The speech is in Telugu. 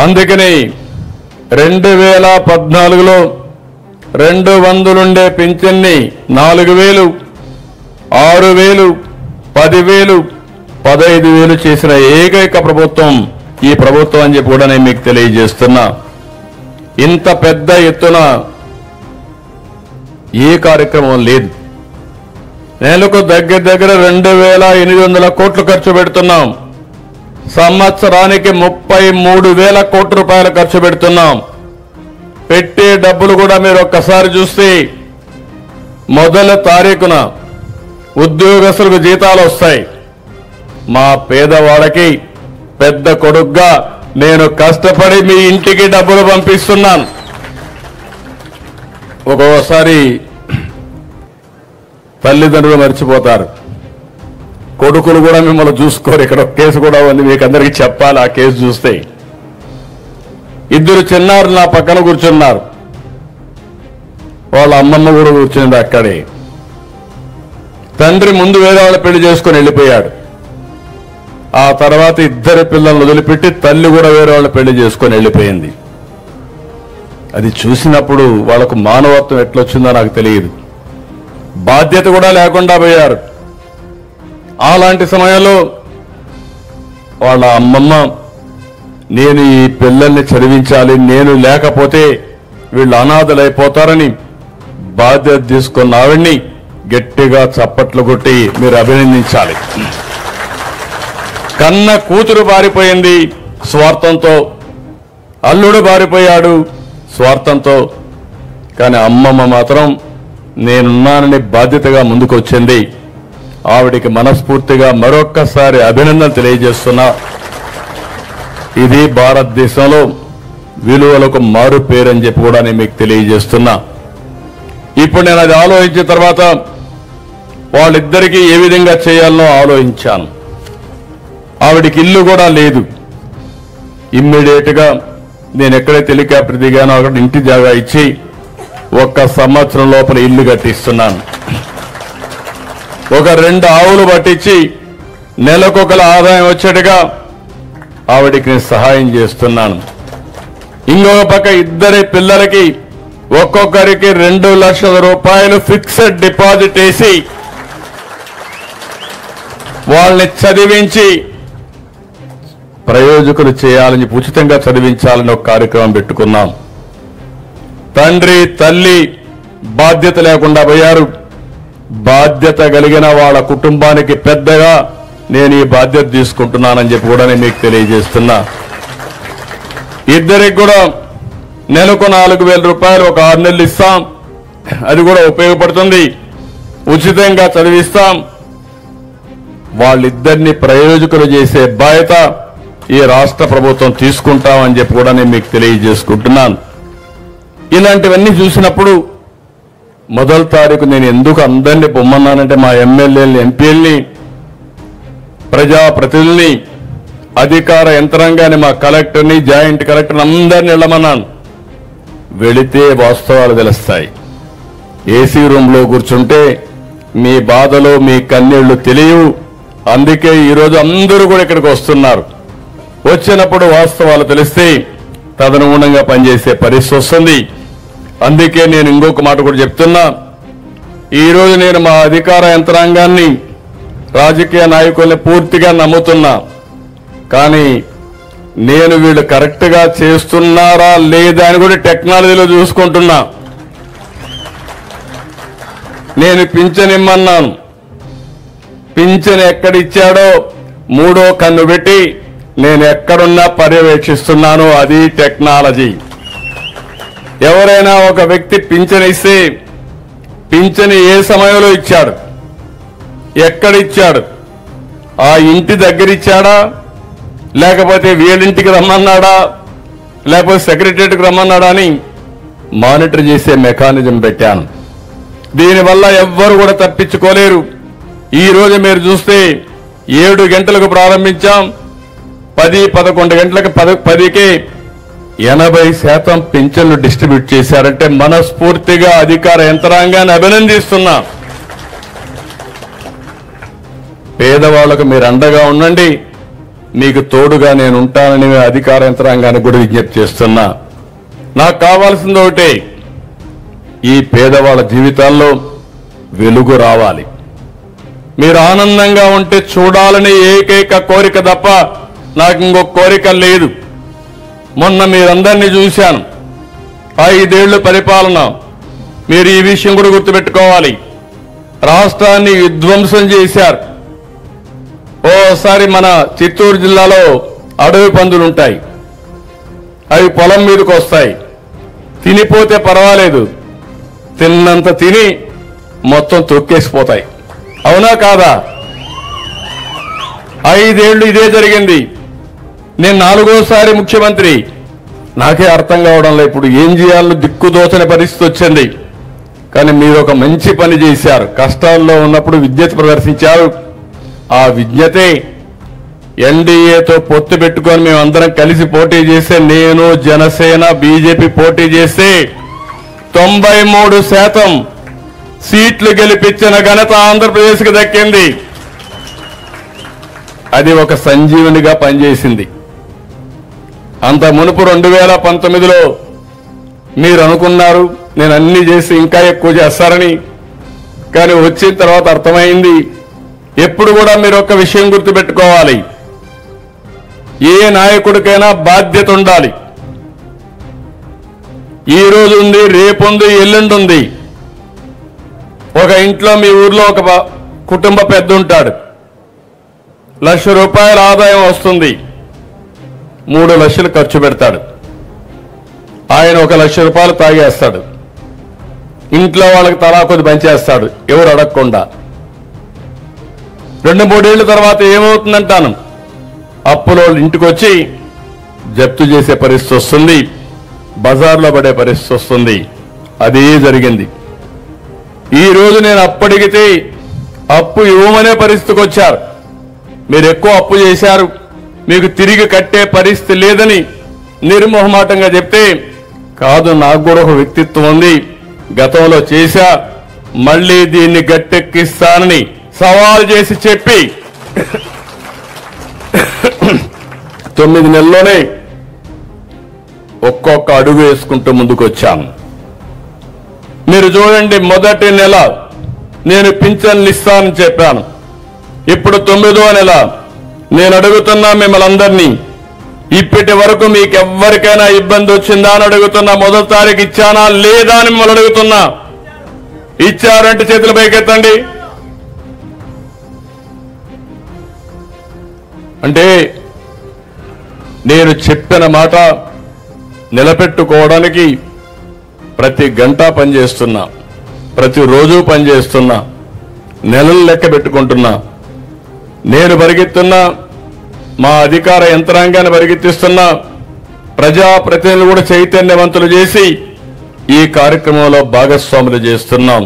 అందుకని 2014లో 200 ఉండే పింఛన్ని 4000, 6000, 10,000, 15,000 చేసిన ఏకైక ప్రభుత్వం ఈ ప్రభుత్వం అని చెప్పి కూడా నేను మీకు తెలియజేస్తున్నా. ఇంత పెద్ద ఎత్తున ఏ కార్యక్రమం లేదు. నెలకు దగ్గర 2,800 కోట్లు ఖర్చు పెడుతున్నాం. సంవత్సరానికి 33,000 కోట్ల రూపాయలు ఖర్చు పెడుతున్నాం. పెట్టే డబ్బులు కూడా మీరు ఒక్కసారి చూస్తే మొదటి తారీఖున ఉద్యోగస్తులకు జీతాలు వస్తాయి. మా పేదవాళ్ళకి పెద్ద కొడుగ్గా నేను కష్టపడి మీ ఇంటికి డబ్బులు పంపిస్తున్నాను. ఒక్కోసారి తల్లిదండ్రులు మర్చిపోతారు, కొడుకులు కూడా మిమ్మల్ని చూసుకోరు. ఇక్కడ ఒక కేసు కూడా ఉంది, మీకు అందరికీ చెప్పాలి. ఆ కేసు చూస్తే 2 చిన్నారు నా పక్కన కూర్చున్నారు. వాళ్ళ అమ్మమ్మ కూడా కూర్చుంది అక్కడే. తండ్రి ముందు వేరే వాళ్ళ పెళ్లి చేసుకుని వెళ్ళిపోయాడు. ఆ తర్వాత 2 పిల్లలను వదిలిపెట్టి తల్లి కూడా వేరే వాళ్ళ పెళ్లి చేసుకుని వెళ్ళిపోయింది. అది చూసినప్పుడు వాళ్ళకు మానవత్వం ఎట్లొచ్చిందో నాకు తెలియదు. బాధ్యత కూడా లేకుండా పోయారు. అలాంటి సమయంలో వాళ్ళ అమ్మమ్మ, నేను ఈ పిల్లల్ని చదివించాలి, నేను లేకపోతే వీళ్ళు అనాథలైపోతారని బాధ్యత తీసుకున్న ఆవిడ్ని గట్టిగా చప్పట్లు కొట్టి మీరు అభినందించాలి. కన్న కూతురు బారిపోయింది స్వార్థంతో, అల్లుడు బారిపోయాడు స్వార్థంతో, కానీ అమ్మమ్మ మాత్రం నేనున్నానని బాధ్యతగా ముందుకొచ్చింది. ఆవిడికి మనస్ఫూర్తిగా మరొక్కసారి అభినందన తెలియజేస్తున్నా. ఇది భారతదేశంలో విలువలకు మారు పేరని చెప్పి కూడా నేను మీకు తెలియజేస్తున్నా. ఇప్పుడు నేను అది ఆలోచించిన తర్వాత వాళ్ళిద్దరికీ ఏ విధంగా చేయాలనో ఆలోచించాను. ఆవిడికి ఇల్లు కూడా లేదు. ఇమ్మీడియట్ గా నేను ఎక్కడైతే హెలికాప్టర్ దిగానో అక్కడ ఇంటి జాగా ఇచ్చి 1 సంవత్సరం లోపల ఇల్లు కట్టిస్తున్నాను. ఒక 2 ఆవులు పట్టించి నెలకొకల ఆదాయం వచ్చేట్టుగా ఆవిడికి నేను సహాయం చేస్తున్నాను. ఇంకొక పక్క 2 పిల్లలకి ఒక్కొక్కరికి 2 లక్షల రూపాయలు ఫిక్స్డ్ డిపాజిట్ వేసి వాళ్ళని చదివించి ప్రయోజకులు చేయాలని, ఉచితంగా చదివించాలని ఒక కార్యక్రమం పెట్టుకున్నాం. తండ్రి తల్లి బాధ్యత లేకుండా పోయారు. బాధ్యత కలిగిన వాళ్ళ కుటుంబానికి పెద్దగా నేను ఈ బాధ్యత తీసుకుంటున్నానని చెప్పి కూడా నేను మీకు తెలియజేస్తున్నా. 2రికి కూడా నెలకు 4,000 రూపాయలు ఒక 6 నెలలు ఇస్తాం. అది కూడా ఉపయోగపడుతుంది. ఉచితంగా చదివిస్తాం. వాళ్ళిద్దరిని ప్రయోజకులు చేసే బాధ్యత ఈ రాష్ట్ర ప్రభుత్వం తీసుకుంటామని చెప్పి కూడా నేను మీకు తెలియజేసుకుంటున్నాను. ఇలాంటివన్నీ చూసినప్పుడు మొదటి తారీఖు నేను ఎందుకు అందరినీ పొమ్మన్నానంటే మా ఎమ్మెల్యేలని, ఎంపీలని, ప్రజాప్రతినిధుల్ని, అధికార యంత్రాంగాన్ని, మా కలెక్టర్ని, జాయింట్ కలెక్టర్ని అందరినీ వెళ్ళమన్నాను. వెళితే వాస్తవాలు తెలుస్తాయి. ఏసీ రూమ్లో కూర్చుంటే మీ బాధలు, మీ కన్నీళ్లు తెలియవు. అందుకే ఈరోజు అందరూ కూడా ఇక్కడికి వస్తున్నారు. వచ్చినప్పుడు వాస్తవాలు తెలిస్తే తదనుగుణంగా పనిచేసే పరిస్థితి వస్తుంది. అందుకే నేను ఇంకొక మాట కూడా చెప్తున్నా. ఈరోజు నేను మా అధికార యంత్రాంగాన్ని, రాజకీయ నాయకుల్ని పూర్తిగా నమ్ముతున్నా. కానీ నేను వీళ్ళు కరెక్ట్ గా చేస్తున్నారా లేదా అని కూడా టెక్నాలజీలో చూసుకుంటున్నా. నేను పింఛన్ ఇమ్మన్నాను. పింఛన్ ఎక్కడిచ్చాడో 3వ కన్ను పెట్టి నేను ఎక్కడున్నా పర్యవేక్షిస్తున్నాను. అది టెక్నాలజీ. ఎవరైనా ఒక వ్యక్తి పింఛన్ ఇస్తే పింఛన్ ఏ సమయంలో ఇచ్చాడు, ఎక్కడిచ్చాడు, ఆ ఇంటి దగ్గర ఇచ్చాడా, లేకపోతే వీళ్ళింటికి రమ్మన్నాడా, లేకపోతే సెక్రటరియట్కి రమ్మన్నాడా అని మానిటర్ చేసే మెకానిజం పెట్టాను. దీనివల్ల ఎవ్వరు కూడా తప్పించుకోలేరు. ఈ రోజు మీరు చూస్తే 7 గంటలకు ప్రారంభించాం. 10-11 గంటలకు 10కే 80% పింఛన్లు డిస్ట్రిబ్యూట్ చేశారంటే మనస్ఫూర్తిగా అధికార యంత్రాంగాన్ని అభినందిస్తున్నా. పేదవాళ్లకు మీరు అండగా ఉండండి. మీకు తోడుగా నేను ఉంటానని అధికార యంత్రాంగానికి కూడా విజ్ఞప్తి చేస్తున్నా. నాకు కావాల్సింది ఒకటే, ఈ పేదవాళ్ళ జీవితాల్లో వెలుగు రావాలి. మీరు ఆనందంగా ఉంటే చూడాలని ఏకైక కోరిక తప్ప నాకు ఇంకొక కోరిక లేదు. మొన్న మీరందరినీ చూశాను. 5 ఏళ్లు పరిపాలన. మీరు ఈ విషయం కూడా గుర్తుపెట్టుకోవాలి. రాష్ట్రాన్ని విధ్వంసం చేశారు. ఓసారి మన చిత్తూరు జిల్లాలో అడవి పందులు ఉంటాయి. అవి పొలం మీదకి వస్తాయి. తినిపోతే పర్వాలేదు, తిన్నంత తిని మొత్తం తొక్కేసిపోతాయి. అవునా కాదా? 5 ఏళ్లు ఇదే జరిగింది. నేను 4వ ముఖ్యమంత్రి. నాకే అర్థం కావడం లేదు ఇప్పుడు ఏం చేయాలో దిక్కుదోచని పరిస్థితి వచ్చింది. కానీ మీరు ఒక మంచి పని చేశారు. కష్టాల్లో ఉన్నప్పుడు విజ్ఞత ప్రదర్శించారు. ఆ విజ్ఞతే ఎన్డీఏతో పొత్తు పెట్టుకొని మేమందరం కలిసి పోటీ చేస్తే, నేను, జనసేన, బీజేపీ పోటీ చేస్తే 93% సీట్లు గెలిపించిన ఘనత ఆంధ్రప్రదేశ్కి దక్కింది. అది ఒక సంజీవనిగా పనిచేసింది. అంత మునుపు 2019లో మీరు అనుకున్నారు నేను అన్ని చేసి ఇంకా ఎక్కువ చేస్తారని. కానీ వచ్చిన తర్వాత అర్థమైంది. ఎప్పుడు కూడా మీరు ఒక విషయం గుర్తుపెట్టుకోవాలి, ఏ నాయకుడికైనా బాధ్యత ఉండాలి. ఈ రోజు ఉంది, రేపు ఉంది, ఎల్లుండి ఉంది. ఒక ఇంట్లో మీ ఊర్లో ఒక కుటుంబ పెద్ద ఉంటాడు. ₹1,00,000 ఆదాయం వస్తుంది. 3 లక్షలు ఖర్చు పెడతాడు. ఆయన ₹1,00,000 తాగేస్తాడు. ఇంట్లో వాళ్ళకి తలా కొద్ది పంచేస్తాడు, ఎవరు అడగకుండా. 2-3 ఏళ్ల తర్వాత ఏమవుతుందంటాను, అప్పులో ఇంటికి వచ్చి జప్తు చేసే పరిస్థితి వస్తుంది, బజార్లో పడే పరిస్థితి వస్తుంది. అదే జరిగింది. ఈ రోజు నేను అప్పటికితే అప్పు ఇవ్వమనే పరిస్థితికి వచ్చారు. మీరు ఎక్కువ అప్పు చేశారు, మీకు తిరిగి కట్టే పరిస్థితి లేదని నిర్మోహమాటంగా చెప్తే, కాదు నాకు కూడా ఒక వ్యక్తిత్వం ఉంది, గతంలో చేశా, మళ్లీ దీన్ని గట్టెక్కిస్తానని సవాల్ చేసి చెప్పి 9 నెలల్లోనే ఒక్కొక్క అడుగు వేసుకుంటూ ముందుకు వచ్చాం. మీరు చూడండి, మొదటి నెల నేను పింఛన్లు ఇస్తానని చెప్పాను. ఇప్పుడు 9వ నెల నేను అడుగుతున్నా మిమ్మల్ని అందరినీ, ఇప్పటి వరకు మీకు ఎవ్వరికైనా ఇబ్బంది వచ్చిందా అని అడుగుతున్నా. మొదటి తారీఖు ఇచ్చానా లేదా అని మిమ్మల్ని అడుగుతున్నా. ఇచ్చారంటే చేతులు పైకెత్తండి. అంటే నేను చెప్పిన మాట నిలబెట్టుకోవడానికి ప్రతి గంట పనిచేస్తున్నా, ప్రతిరోజు పనిచేస్తున్నా, నెలలు లెక్క పెట్టుకుంటున్నా. నేను పరిగెత్తున్నా, మా అధికార యంత్రాంగాన్ని పరిగెత్తిస్తున్నా, ప్రజాప్రతినిధులు కూడా చైతన్యవంతులు చేసి ఈ కార్యక్రమంలో భాగస్వాములు చేస్తున్నాం.